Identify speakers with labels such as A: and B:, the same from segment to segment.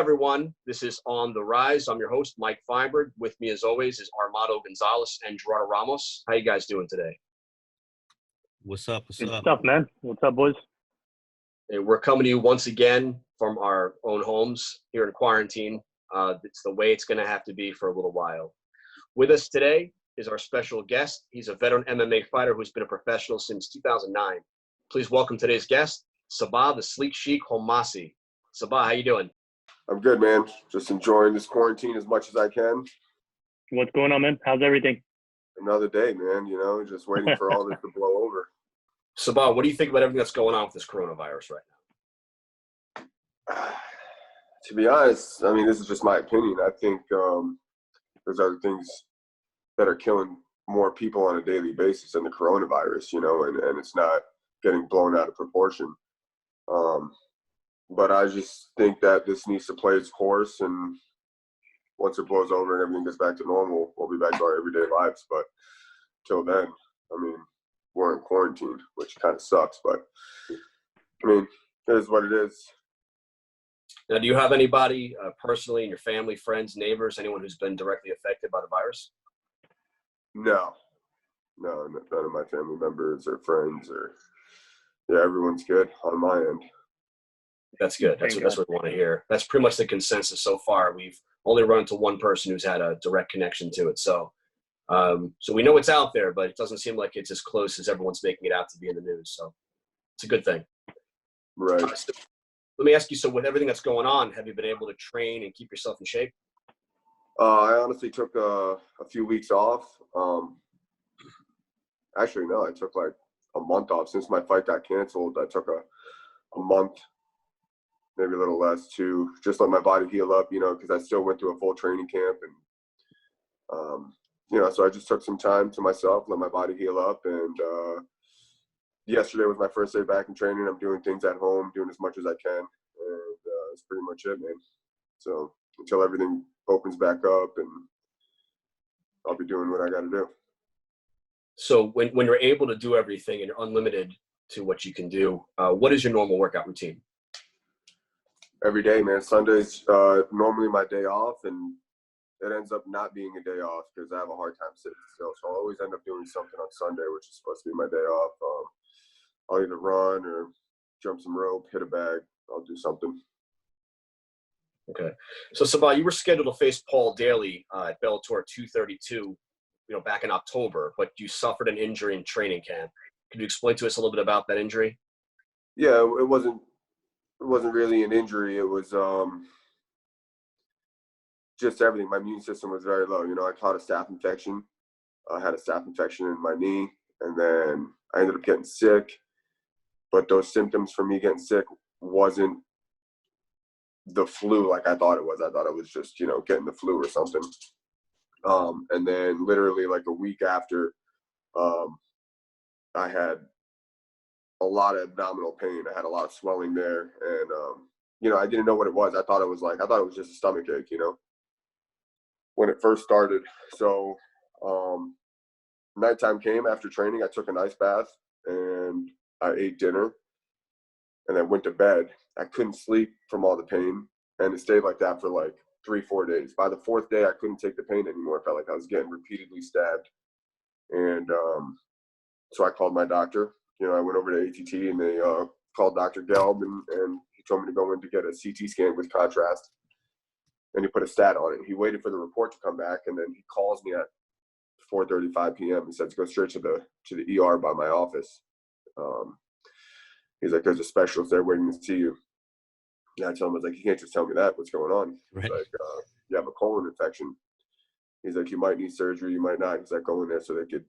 A: everyone. This is On the Rise. I'm your host, Mike Feinberg. With me, as always, is Armando Gonzalez and Gerardo Ramos. How you guys doing today?
B: What's up?
C: Good stuff, man. What's up, boys?
A: Hey, we're coming to you once again from our own homes here in quarantine. It's the way it's going to have to be for a little while. With us today is our special guest. He's a veteran MMA fighter who's been a professional since 2009. Please welcome today's guest, Sabah the Sleek Sheik Homasi. Sabah, how you doing?
D: I'm good, man. Just enjoying this quarantine as much as I can.
C: What's going on, man? How's everything?
D: Another day, man, just waiting for all this to blow over.
A: Sabah, what do you think about everything that's going on with this coronavirus right now?
D: To be honest, I mean, this is just my opinion. I think there's other things that are killing more people on a daily basis than the coronavirus, and it's not getting blown out of proportion. But I just think that this needs to play its course, and once it blows over and everything gets back to normal, we'll be back to our everyday lives. But till then, I mean, we're in quarantine, which kind of sucks, but I mean, it is what it is.
A: Now, do you have anybody personally in your family, friends, neighbors, anyone who's been directly affected by the virus?
D: No, none of my family members or friends everyone's good on my end.
A: That's good. That's what we want to hear. That's pretty much the consensus so far. We've only run into one person who's had a direct connection to it. So we know it's out there, but it doesn't seem like it's as close as everyone's making it out to be in the news. So it's a good thing.
D: Right.
A: So let me ask you, so with everything that's going on, have you been able to train and keep yourself in shape?
D: I honestly took a few weeks off. Actually, no, I took like a month off. Since my fight got canceled, I took a month, maybe a little less, to just let my body heal up, because I still went through a full training camp. And, so I just took some time to myself, let my body heal up. And yesterday was my first day back in training. I'm doing things at home, doing as much as I can. And that's pretty much it, man. So until everything opens back up, and I'll be doing what I got to do.
A: So when you're able to do everything and you're unlimited to what you can do, what is your normal workout routine?
D: Every day, man. Sunday's normally my day off, and it ends up not being a day off because I have a hard time sitting still. So I'll always end up doing something on Sunday, which is supposed to be my day off. I'll either run or jump some rope, hit a bag. I'll do something.
A: Okay. So, Sabah, you were scheduled to face Paul Daly at Bellator 232, back in October, but you suffered an injury in training camp. Could you explain to us a little bit about that injury?
D: Yeah, it wasn't really an injury. It was just everything. My immune system was very low. I caught a staph infection. I had a staph infection in my knee, and then I ended up getting sick. But those symptoms for me getting sick wasn't the flu like I thought it was. I thought it was just, getting the flu or something. And then literally like a week after, I had a lot of abdominal pain. I had a lot of swelling there. And, I didn't know what it was. I thought it was just a stomach ache, when it first started. So nighttime came after training. I took an ice bath and I ate dinner and then went to bed. I couldn't sleep from all the pain, and it stayed like that for like 3-4 days. By the fourth day, I couldn't take the pain anymore. I felt like I was getting repeatedly stabbed. And so I called my doctor. I went over to ATT, and they called Dr. Gelb, and he told me to go in to get a CT scan with contrast. And he put a stat on it. He waited for the report to come back, and then he calls me at 4:35 p.m. He says, go straight to the ER by my office. He's like, there's a specialist there waiting to see you. And I tell him, I was like, you can't just tell me that. What's going on?
B: Right.
D: He's like, you have a colon infection. He's like, you might need surgery, you might not. He's like, go in there so they could,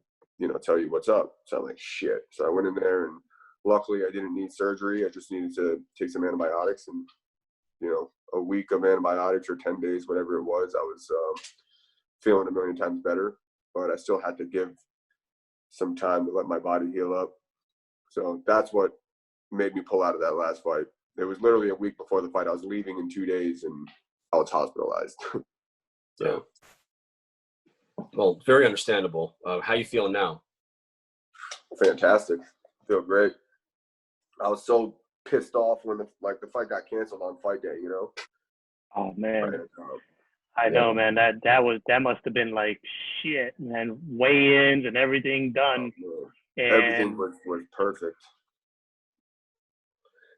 D: tell you what's up. So I'm like, shit. So I went in there, and luckily I didn't need surgery. I just needed to take some antibiotics, and, a week of antibiotics or 10 days, whatever it was, I was feeling a million times better. But I still had to give some time to let my body heal up. So that's what made me pull out of that last fight. It was literally a week before the fight. I was leaving in 2 days, and I was hospitalized.
A: Yeah. Well, very understandable. How you feeling now?
D: Fantastic. Feel great. I was so pissed off when the fight got canceled on fight day.
C: Oh man,
D: Right.
C: I
A: Yeah.
C: know, man. That must have been like shit, man. Weigh-ins and everything done,
D: Everything
C: and
D: was perfect.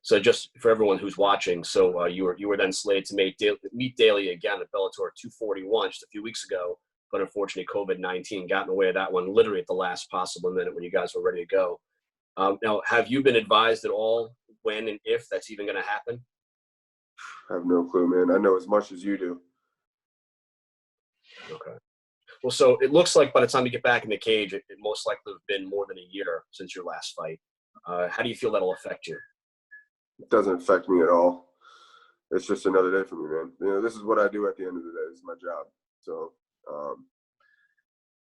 A: So just for everyone who's watching, so you were then slated to meet Daly again at Bellator 241 just a few weeks ago, but unfortunately COVID-19 got in the way of that one literally at the last possible minute when you guys were ready to go. Now, have you been advised at all when and if that's even going to happen?
D: I have no clue, man. I know as much as you do.
A: Okay. Well, so it looks like by the time you get back in the cage, it most likely have been more than a year since your last fight. How do you feel that'll affect you?
D: It doesn't affect me at all. It's just another day for me, man. You know, this is what I do at the end of the day. This is my job. So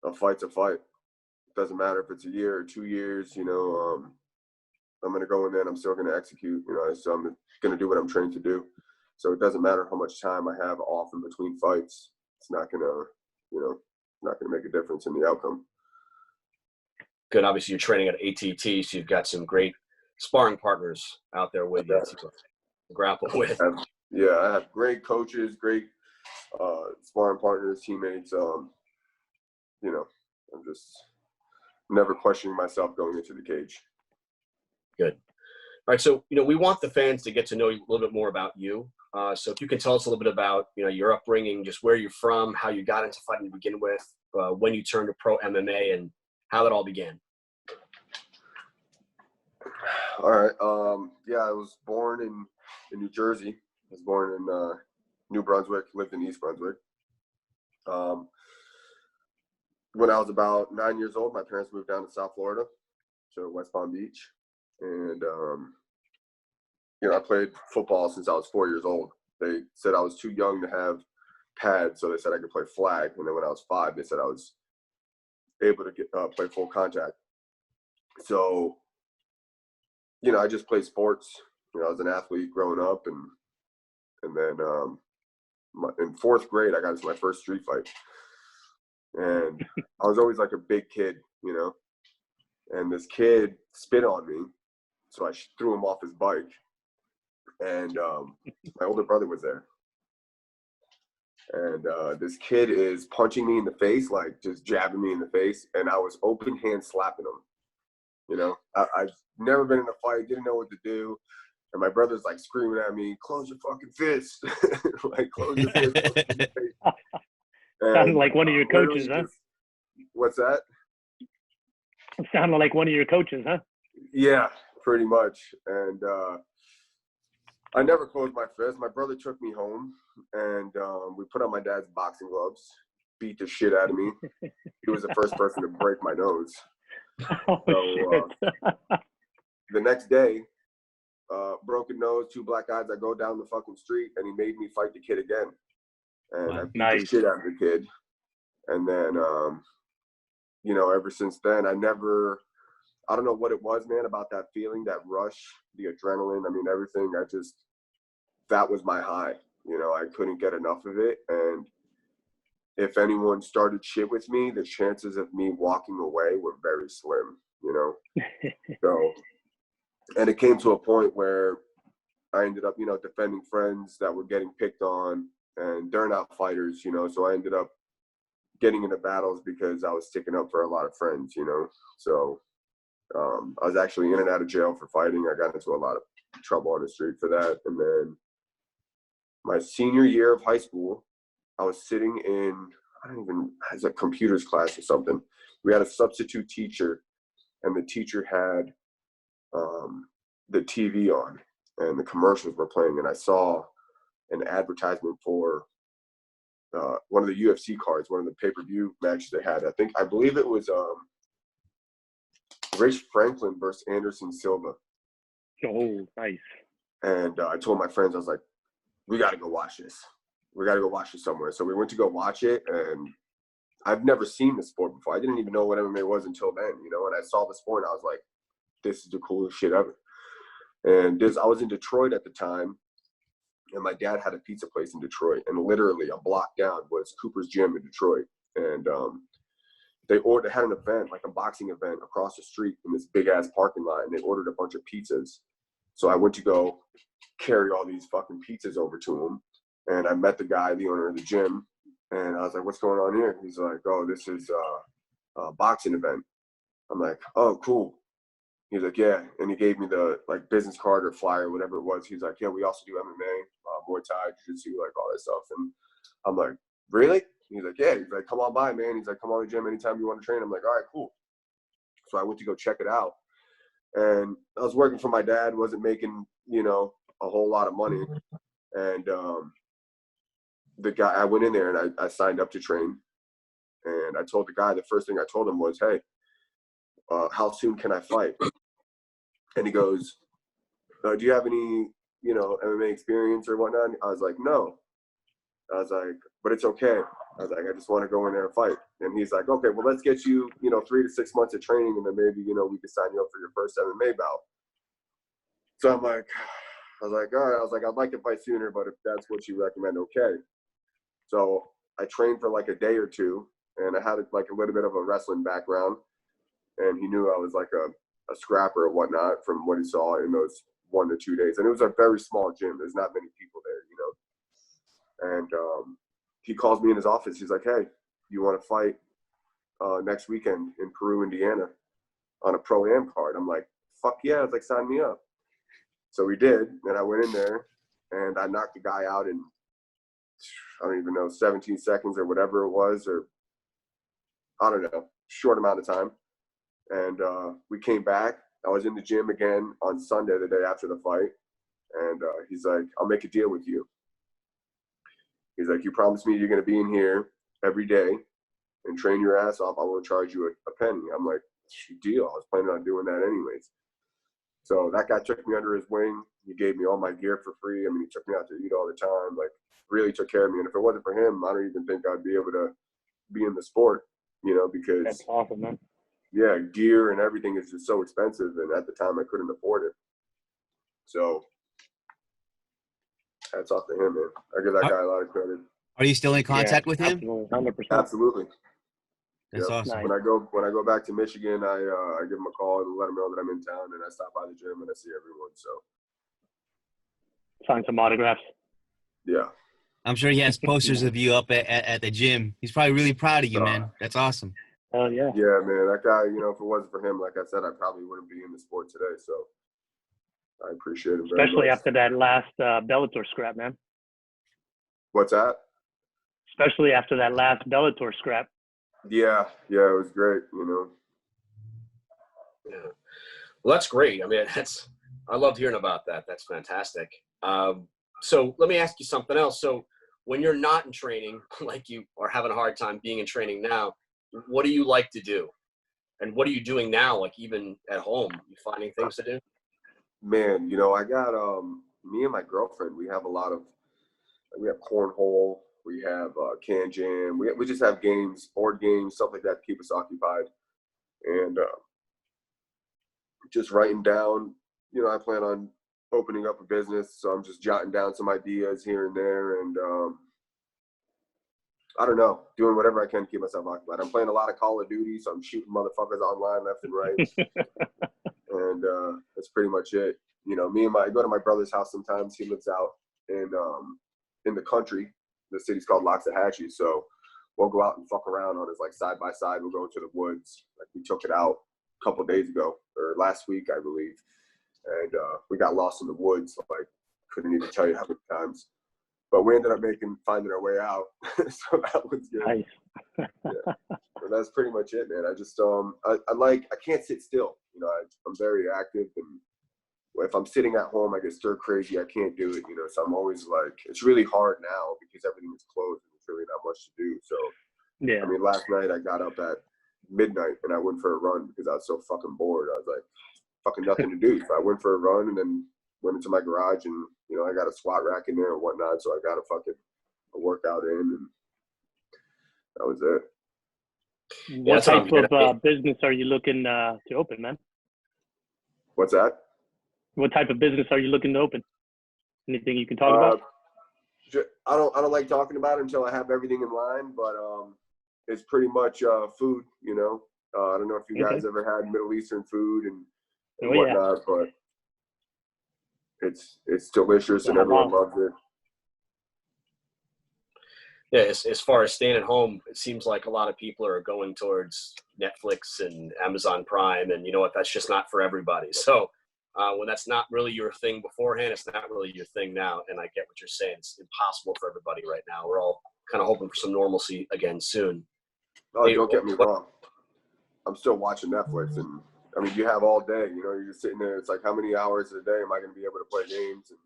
D: a fight's a fight. It doesn't matter if it's a year or 2 years, you know, I'm going to go in there and I'm still going to execute, you know, so I'm going to do what I'm trained to do. So it doesn't matter how much time I have off in between fights. It's not going to, you know, not going to make a difference in the outcome.
A: Good. Obviously, you're training at ATT, so you've got some great sparring partners out there with you to grapple with.
D: I have great coaches, great sparring partners, teammates. You know, I'm just never questioning myself going into the cage.
A: Good. All right. So, you know, we want the fans to get to know a little bit more about you. So if you can tell us a little bit about, you know, your upbringing, just where you're from, how you got into fighting to begin with, when you turned to pro MMA and how it all began.
D: All right. I was born in New Jersey. I was born in New Brunswick, lived in East Brunswick. When I was about 9 years old, my parents moved down to South Florida, to West Palm Beach. And, you know, I played football since I was 4 years old. They said I was too young to have pads, so they said I could play flag. And then when I was 5, they said I was able to play full contact. So, you know, I just played sports. You know, I was an athlete growing up, and then in 4th grade, I got into my first street fight. And I was always like a big kid, you know. And this kid spit on me, so I threw him off his bike. And my older brother was there. And this kid is punching me in the face, like just jabbing me in the face. And I was open hand slapping him. You know, I've never been in a fight, didn't know what to do. And my brother's like screaming at me, "Close your fucking fist." Like, close your fist. Close your face.
C: sounded like one of your coaches, huh?
D: What's that?
C: Sounded like one of your coaches, huh?
D: Yeah, pretty much. And I never closed my fist. My brother took me home, and we put on my dad's boxing gloves, beat the shit out of me. He was the first person to break my nose.
C: Oh, shit.
D: The next day, broken nose, 2 black eyes, I go down the fucking street, and he made me fight the kid again. And I beat the shit out of the kid. And then, you know, ever since then, I don't know what it was, man, about that feeling, that rush, the adrenaline. I mean, everything. That was my high. You know, I couldn't get enough of it. And if anyone started shit with me, the chances of me walking away were very slim, you know. So, and it came to a point where I ended up, you know, defending friends that were getting picked on, and they're not fighters, you know. So I ended up getting into battles because I was sticking up for a lot of friends, you know. So I was actually in and out of jail for fighting. I got into a lot of trouble on the street for that. And then my senior year of high school, I was sitting in, as a computers class or something. We had a substitute teacher, and the teacher had the TV on, and the commercials were playing, and I saw an advertisement for one of the UFC cards, one of the pay-per-view matches they had. I believe it was Rich Franklin versus Anderson Silva.
C: Oh, nice.
D: And I told my friends, I was like, we got to go watch this. We got to go watch it somewhere. So we went to go watch it, and I've never seen the sport before. I didn't even know what MMA was until then, you know, and I saw the sport, and I was like, this is the coolest shit ever. And I was in Detroit at the time, and my dad had a pizza place in Detroit, and literally a block down was Cooper's Gym in Detroit. And they had an event, like a boxing event, across the street in this big-ass parking lot, and they ordered a bunch of pizzas. So I went to go carry all these fucking pizzas over to them. And I met the guy, the owner of the gym, and I was like, what's going on here? He's like, oh, this is a boxing event. I'm like, oh, cool. He's like, yeah. And he gave me the like business card or flyer, whatever it was. He's like, yeah, we also do MMA, Muay Thai, Jiu-Jitsu, like all that stuff. And I'm like, really? He's like, yeah. He's like, come on by, man. He's like, come on to the gym anytime you want to train. I'm like, all right, cool. So I went to go check it out. And I was working for my dad, wasn't making, you know, a whole lot of money. And the guy, I went in there and I signed up to train. And I told the guy, the first thing I told him was, hey, how soon can I fight? And he goes, do you have any, you know, MMA experience or whatnot? I was like, no. I was like, but it's okay. I was like, I just want to go in there and fight. And he's like, okay, well, let's get you, you know, 3 to 6 months of training, and then maybe, you know, we can sign you up for your first MMA bout. So I'm like, I was like, all right. I was like, I'd like to fight sooner, but if that's what you recommend, okay. So I trained for like a day or two, and I had like a little bit of a wrestling background, and he knew I was like a scrapper or whatnot from what he saw in those 1 to 2 days. And it was a very small gym. There's not many people there, you know. And he calls me in his office. He's like, hey, you want to fight next weekend in Peru, Indiana on a pro-am card? I'm like, fuck yeah. I was like, sign me up. So we did. And I went in there and I knocked the guy out in, I don't even know, 17 seconds or whatever it was, or I don't know, short amount of time. And we came back. I was in the gym again on Sunday, the day after the fight. And he's like, I'll make a deal with you. He's like, you promised me you're going to be in here every day and train your ass off. I won't charge you a penny. I'm like, deal. I was planning on doing that anyways. So that guy took me under his wing. He gave me all my gear for free. I mean, he took me out to eat all the time, like really took care of me. And if it wasn't for him, I don't even think I'd be able to be in the sport, you know, because
C: That's awesome, man.
D: yeah, gear and everything is just so expensive. And at the time I couldn't afford it. So hats off to him, man. I give that guy a lot of credit.
B: Are you still in contact with him?
C: Absolutely, 100%.
D: Absolutely.
B: That's
D: Yep.
B: awesome.
C: Nice.
D: When I go back to Michigan, I give him a call and let him know that I'm in town, and I stop by the gym and I see everyone. So
C: Sign some autographs.
D: yeah.
B: I'm sure he has posters of you up at the gym. He's probably really proud of you, man. That's awesome.
C: Oh yeah.
D: Yeah, man. That guy, you know, if it wasn't for him, like I said, I probably wouldn't be in the sport today. So I appreciate him very
C: Especially
D: much.
C: after that last Bellator scrap, man.
D: What's that?
C: Especially after that last Bellator scrap.
D: Yeah, it was great, you know.
A: Yeah. Well, that's great. I mean, I loved hearing about that. That's fantastic. So let me ask you something else. So when you're not in training, like you are having a hard time being in training now, what do you like to do? And what are you doing now? Like even at home, you finding things to do?
D: Man, you know, I got me and my girlfriend, we have cornhole, we have can jam, we just have games, board games, stuff like that to keep us occupied. And just writing down, you know, I plan on opening up a business, so I'm just jotting down some ideas here and there, and I don't know, doing whatever I can to keep myself occupied. I'm playing a lot of Call of Duty, so I'm shooting motherfuckers online left and right. And that's pretty much it. You know, I go to my brother's house sometimes. He lives out in the country. The city's called Loxahatchee, so we'll go out and fuck around on his like side by side. We'll go into the woods. Like we took it out a couple of days ago or last week, I believe, and we got lost in the woods. Like couldn't even tell you how many times, but we ended up finding our way out. So that was good.
C: Nice.
D: Yeah. So that's pretty much it, man. I just I can't sit still. You know, I'm very active, and if I'm sitting at home, I get stir crazy. I can't do it, you know. So I'm always like, it's really hard now because everything is closed and there's really not much to do. So
C: Yeah.
D: I mean, last night I got up at midnight and I went for a run because I was so fucking bored. I was like, fucking nothing to do. So I went for a run and then went into my garage, and you know, I got a squat rack in there and whatnot. So I got a workout in, and that was it.
C: What type of business are you looking to open, man?
D: What's that?
C: What type of business are you looking to open? Anything you can talk about?
D: I don't like talking about it until I have everything in line, but it's pretty much food, you know. I don't know if you guys ever had Middle Eastern food and whatnot, but it's delicious and everyone loves it.
A: Yeah, as far as staying at home, it seems like a lot of people are going towards Netflix and Amazon Prime, and you know what? That's just not for everybody. So when that's not really your thing beforehand, it's not really your thing now. And I get what you're saying. It's impossible for everybody right now. We're all kind of hoping for some normalcy again soon.
D: Oh,
A: Hey,
D: don't get me wrong. I'm still watching Netflix, and I mean, you have all day. You know, you're just sitting there. It's like, how many hours a day am I going to be able to play games and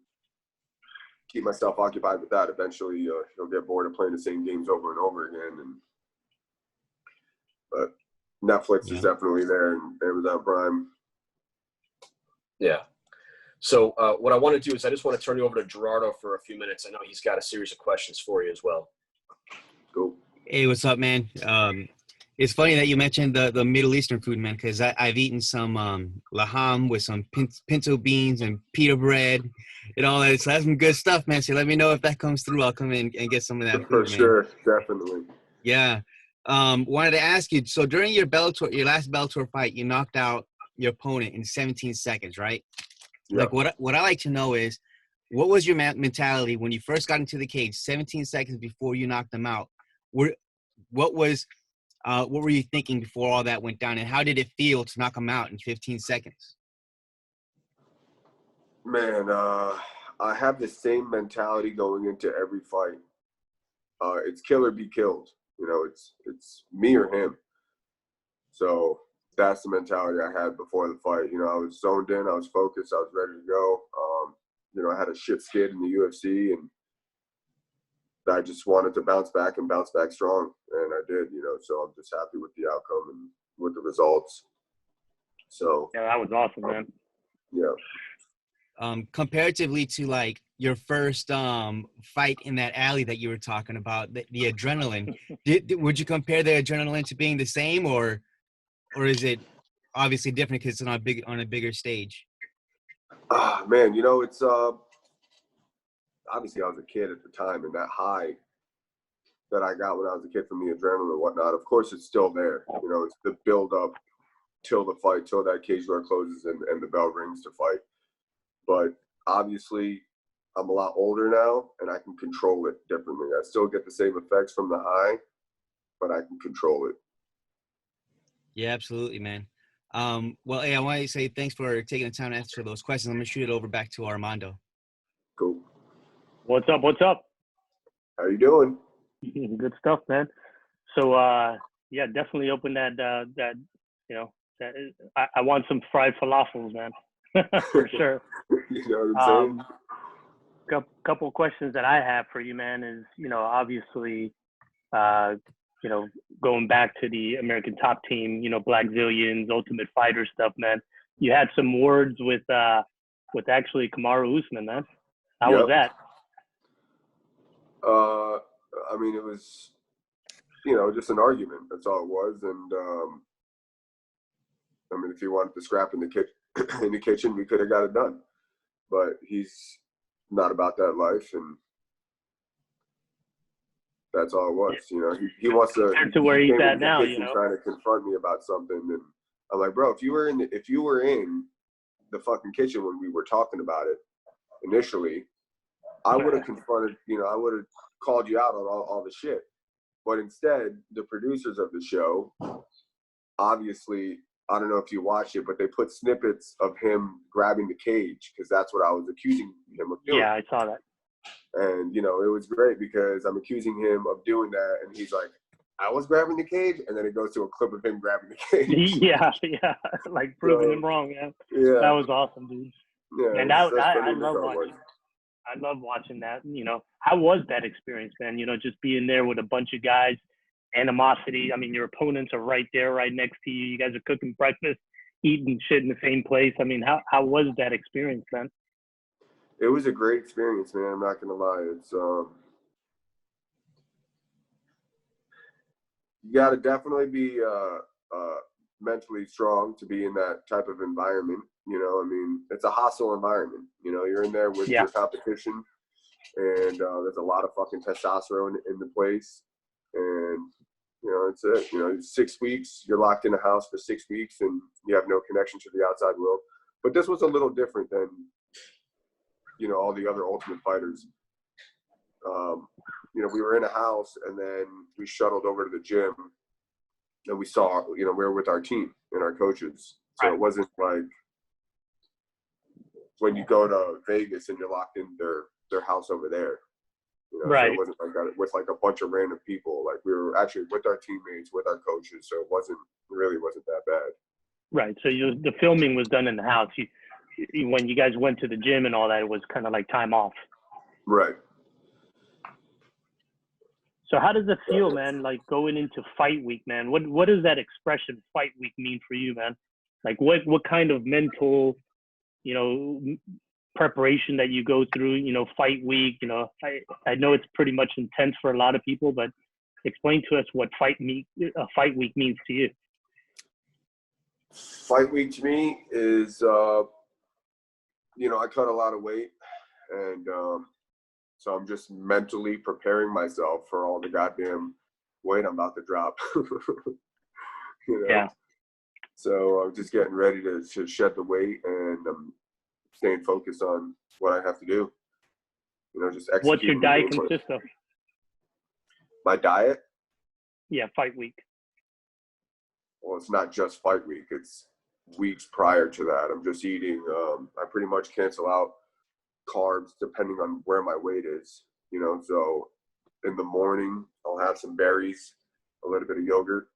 D: keep myself occupied with that? Eventually, you'll get bored of playing the same games over and over again. But Netflix is definitely there, and Amazon Prime.
A: Yeah. So what I want to do is I just want to turn you over to Gerardo for a few minutes. I know he's got a series of questions for you as well.
D: Cool.
B: Hey, what's up, man? It's funny that you mentioned the Middle Eastern food, man, because I've eaten some laham with some pinto beans and pita bread and all that. So that's some good stuff, man. So let me know if that comes through. I'll come in and get some of that
D: For
B: food, man.
D: sure, definitely.
B: Yeah. Wanted to ask you, so during your last Bellator fight, you knocked out your opponent in 17 seconds, right?
D: Yeah.
B: Like what I like to know is, what was your mentality when you first got into the cage, 17 seconds before you knocked them out? What were you thinking before all that went down, and how did it feel to knock them out in 15 seconds?
D: Man, I have the same mentality going into every fight. It's kill or be killed. You know, it's me or him. So that's the mentality I had before the fight. You know, I was zoned in, I was focused, I was ready to go. You know, I had a shit skid in the UFC, and I just wanted to bounce back strong, and I did. You know, so I'm just happy with the outcome and with the results. So
C: Yeah, that was awesome, man.
D: Yeah.
B: Comparatively to like your first fight in that alley that you were talking about, the adrenaline, would you compare the adrenaline to being the same, or is it obviously different because it's on a bigger stage?
D: Man, you know, it's obviously I was a kid at the time, and that high that I got when I was a kid from the adrenaline and whatnot, of course it's still there. You know, it's the build up till the fight, till that cage door closes and the bell rings to fight. But obviously I'm a lot older now, and I can control it differently. I still get the same effects from the high, but I can control it.
B: Yeah, absolutely, man. Well, hey, I want to say thanks for taking the time to answer those questions. I'm going to shoot it over back to Armando.
D: Cool.
C: What's up? What's up?
D: How you doing?
C: Good stuff, man. So, yeah, definitely open that, you know, I want some fried falafels, man. For sure.
D: You know what I'm saying?
C: Couple questions that I have for you, man, is, you know, obviously, you know, going back to the American Top Team, you know, Black Zillions, Ultimate Fighter stuff, man. You had some words with actually Kamaru Usman, man. How was that?
D: I mean, it was, you know, just an argument. That's all it was. And I mean, if he wanted to scrap in the kitchen, we could have got it done. But he's not about that life, and that's all it was. You know, he wants to.
C: Compared to where he's at now, you know,
D: trying to confront me about something, and I'm like, bro, if you were in the fucking kitchen when we were talking about it initially, I would have confronted. You know, I would have called you out on all the shit. But instead, the producers of the show, obviously, I don't know if you watched it, but they put snippets of him grabbing the cage, because that's what I was accusing him of doing.
C: Yeah, I saw that.
D: And, you know, it was great because I'm accusing him of doing that, and he's like, I was grabbing the cage, and then it goes to a clip of him grabbing the cage.
C: Yeah, like proving him wrong, man.
D: Yeah.
C: That was awesome, dude.
D: Yeah,
C: and I love watching that. You know, how was that experience, man? You know, just being there with a bunch of guys, animosity. I mean, your opponents are right there, right next to you. You guys are cooking breakfast, eating shit in the same place. I mean, how was that experience, man?
D: It was a great experience, man. I'm not gonna lie. It's you gotta definitely be mentally strong to be in that type of environment. You know, I mean, it's a hostile environment. You know, you're in there with your competition, and there's a lot of fucking testosterone in the place, and you know, it's it. You know, 6 weeks, you're locked in a house for 6 weeks, and you have no connection to the outside world. But this was a little different than, you know, all the other Ultimate Fighters. we were in a house, and then we shuttled over to the gym, and we saw, we were with our team and our coaches. So it wasn't like when you go to Vegas and you're locked in their house over there.
C: Right.
D: So it wasn't like that with like a bunch of random people. Like we were actually with our teammates, with our coaches. So it really wasn't that bad.
C: Right. So the filming was done in the house. When you guys went to the gym and all that, it was kind of like time off.
D: Right.
C: So how does it feel, man? Like going into fight week, man. What does that expression fight week mean for you, man? Like what kind of mental, preparation that you go through, fight week? I know it's pretty much intense for a lot of people, but explain to us what fight week means to you.
D: Fight week to me is, I cut a lot of weight, and so I'm just mentally preparing myself for all the goddamn weight I'm about to drop.
C: Yeah.
D: So I'm just getting ready to shed the weight, and I'm staying focused on what I have to do. Just execute.
C: What's your diet consist of?
D: My diet?
C: Yeah, fight week.
D: Well, it's not just fight week. It's weeks prior to that. I'm just eating. I pretty much cancel out carbs depending on where my weight is. So in the morning I'll have some berries, a little bit of yogurt.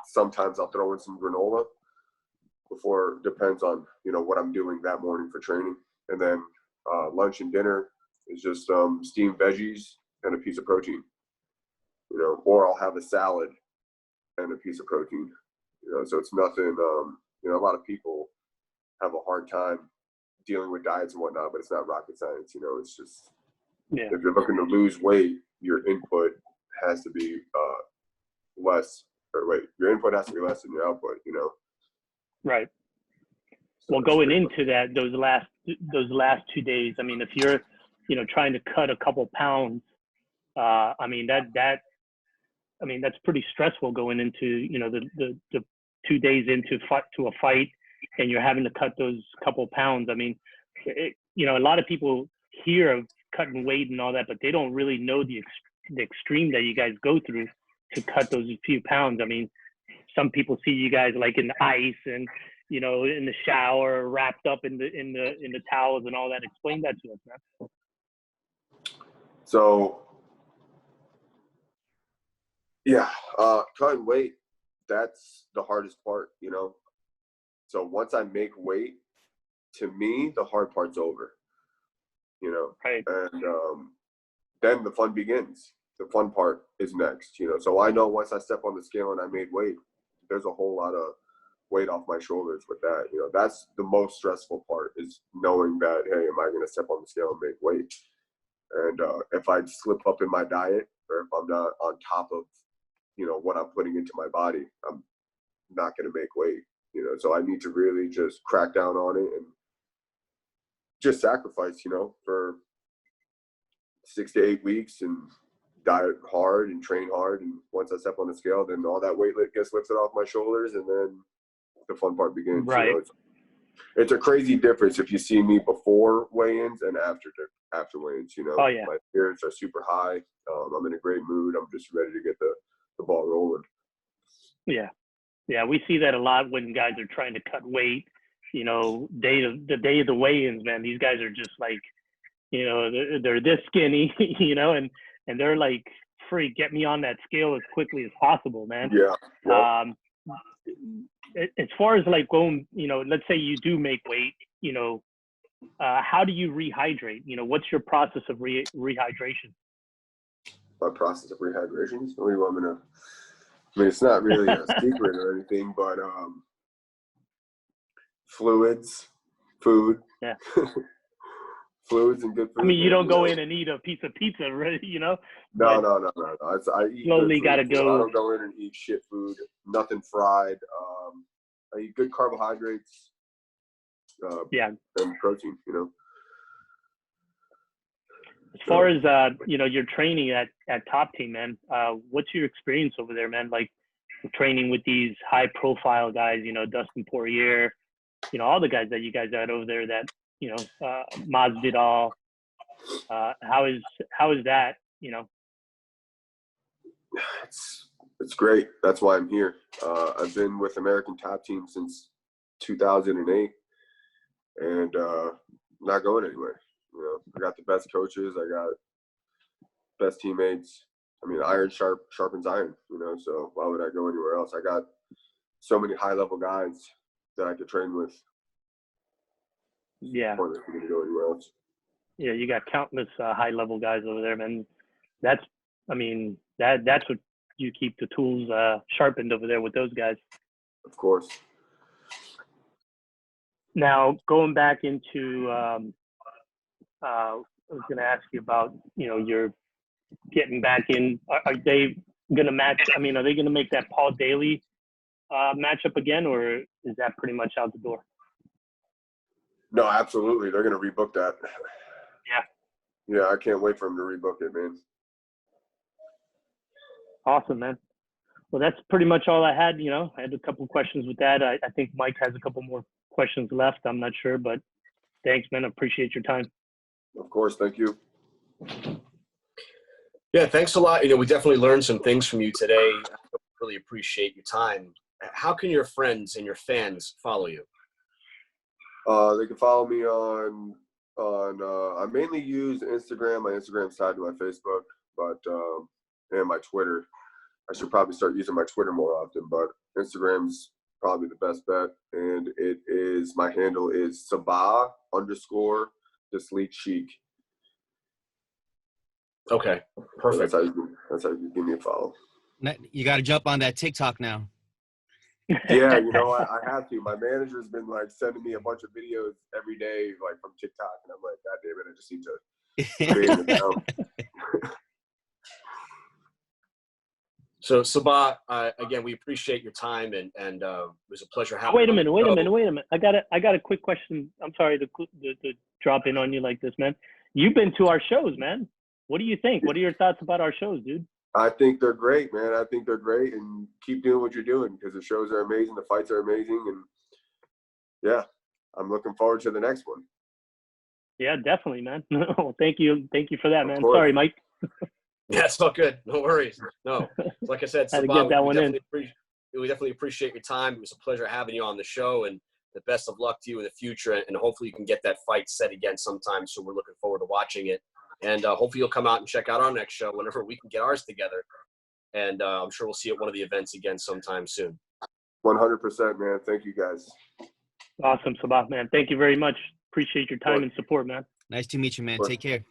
D: Sometimes I'll throw in some granola. Depends on what I'm doing that morning for training. And then lunch and dinner is just steamed veggies and a piece of protein. Or I'll have a salad and a piece of protein. So it's nothing. A lot of people have a hard time dealing with diets and whatnot, but it's not rocket science. It's just, if you're looking to lose weight, your input has to be less. Your input has to be less than your output.
C: Right. Well, going into that, those last 2 days, I mean, if you're, trying to cut a couple pounds, that's pretty stressful going into, the 2 days into a fight, and you're having to cut those couple pounds. I mean, a lot of people hear of cutting weight and all that, but they don't really know the extreme that you guys go through to cut those few pounds. I mean, some people see you guys like in the ice and, in the shower, wrapped up in the towels and all that. Explain that to us, man.
D: So, yeah, cutting weight, that's the hardest part, So once I make weight, to me, the hard part's over,
C: Right.
D: And then the fun begins. The fun part is next, So I know once I step on the scale and I made weight, there's a whole lot of weight off my shoulders with that. That's the most stressful part, is knowing that, hey, am I going to step on the scale and make weight? And if I slip up in my diet, or if I'm not on top of, what I'm putting into my body, I'm not going to make weight, So I need to really just crack down on it and just sacrifice, for 6 to 8 weeks and diet hard and train hard. And once I step on the scale, then all that weight gets lifted off my shoulders, and then the fun part begins.
C: Right.
D: It's a crazy difference if you see me before weigh-ins and after weigh-ins.
C: Oh, yeah.
D: My spirits are super high. I'm in a great mood. I'm just ready to get the ball rolling.
C: Yeah. Yeah, we see that a lot when guys are trying to cut weight. The day of the weigh-ins, man, these guys are just like, they're this skinny, and they're like, freak, get me on that scale as quickly as possible, man.
D: Yeah.
C: As far as like going, let's say you do make weight, how do you rehydrate? What's your process of rehydration?
D: My process of rehydration? What do you want me to? I mean, it's not really a secret or anything, but fluids, food.
C: Yeah.
D: Fluids and good food.
C: I mean, you don't go in and eat a piece of pizza, right?
D: No. I eat
C: slowly got to go.
D: I don't go in and eat shit food. Nothing fried. I eat good carbohydrates. And protein.
C: As far as your training at Top Team, man, what's your experience over there, man? Like training with these high-profile guys, Dustin Poirier, all the guys that you guys had over there that, Masvidal. How is that? You know.
D: It's great. That's why I'm here. I've been with American Top Team since 2008, and not going anywhere. You know, I got the best coaches. I got best teammates. I mean, iron sharpens iron. You know, so why would I go anywhere else? I got so many high-level guys that I could train with.
C: Yeah.
D: Pointless for me to go anywhere else.
C: Yeah, you got countless high-level guys over there, man. That's what you keep the tools sharpened over there with those guys.
D: Of course.
C: Now, going back into, I was going to ask you about, you know, you're getting back in. Are they going to match? I mean, are they going to make that Paul Daly matchup again, or is that pretty much out the door?
D: No, absolutely. They're going to rebook that.
C: Yeah.
D: Yeah, I can't wait for them to rebook it, man.
C: Awesome, man. Well, that's pretty much all I had. You know, I had a couple questions with that. I think Mike has a couple more questions left. I'm not sure, but thanks, man. I appreciate your time.
D: Of course. Thank you.
A: Yeah, thanks a lot. You know, we definitely learned some things from you today. I really appreciate your time. How can your friends and your fans follow you?
D: They can follow me on I mainly use Instagram. My Instagram's tied to my Facebook, but and my Twitter. I should probably start using my Twitter more often, but Instagram's probably the best bet. And it is, my handle is Sabah _the Chic.
A: Okay, perfect.
D: That's how you give me a follow.
B: You got to jump on that TikTok now.
D: Yeah, you know, I have to. My manager's been like sending me a bunch of videos every day, like from TikTok, and I'm like, God damn it, I just need to create an account.
A: So Sabah, again, we appreciate your time, and it was a pleasure having.
C: Wait a minute. I got a quick question. I'm sorry to drop in on you like this, man. You've been to our shows, man. What do you think? What are your thoughts about our shows, dude?
D: I think they're great, man. I think they're great, and keep doing what you're doing because the shows are amazing, the fights are amazing, and yeah, I'm looking forward to the next one.
C: Yeah, definitely, man. Well, thank you for that, man.
D: course.
C: Sorry, Mike.
A: Yeah, it's all good. No worries. No, like I said,
C: Had to
A: Sabah,
C: get that one in.
A: We definitely appreciate your time. It was a pleasure having you on the show, and the best of luck to you in the future. And hopefully you can get that fight set again sometime. So we're looking forward to watching it. And hopefully you'll come out and check out our next show whenever we can get ours together. And I'm sure we'll see you at one of the events again sometime soon.
D: 100%, man. Thank you, guys.
C: Awesome, Sabah, man. Thank you very much. Appreciate your time and support, man.
B: Nice to meet you, man. Take care.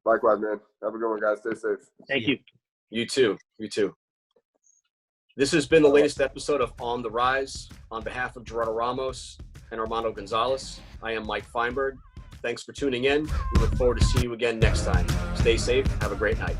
D: Likewise, man. Have a good one, guys. Stay safe.
C: Thank you.
A: You too. You too. This has been the latest episode of On the Rise. On behalf of Gerardo Ramos and Armando Gonzalez, I am Mike Feinberg. Thanks for tuning in. We look forward to seeing you again next time. Stay safe. Have a great night.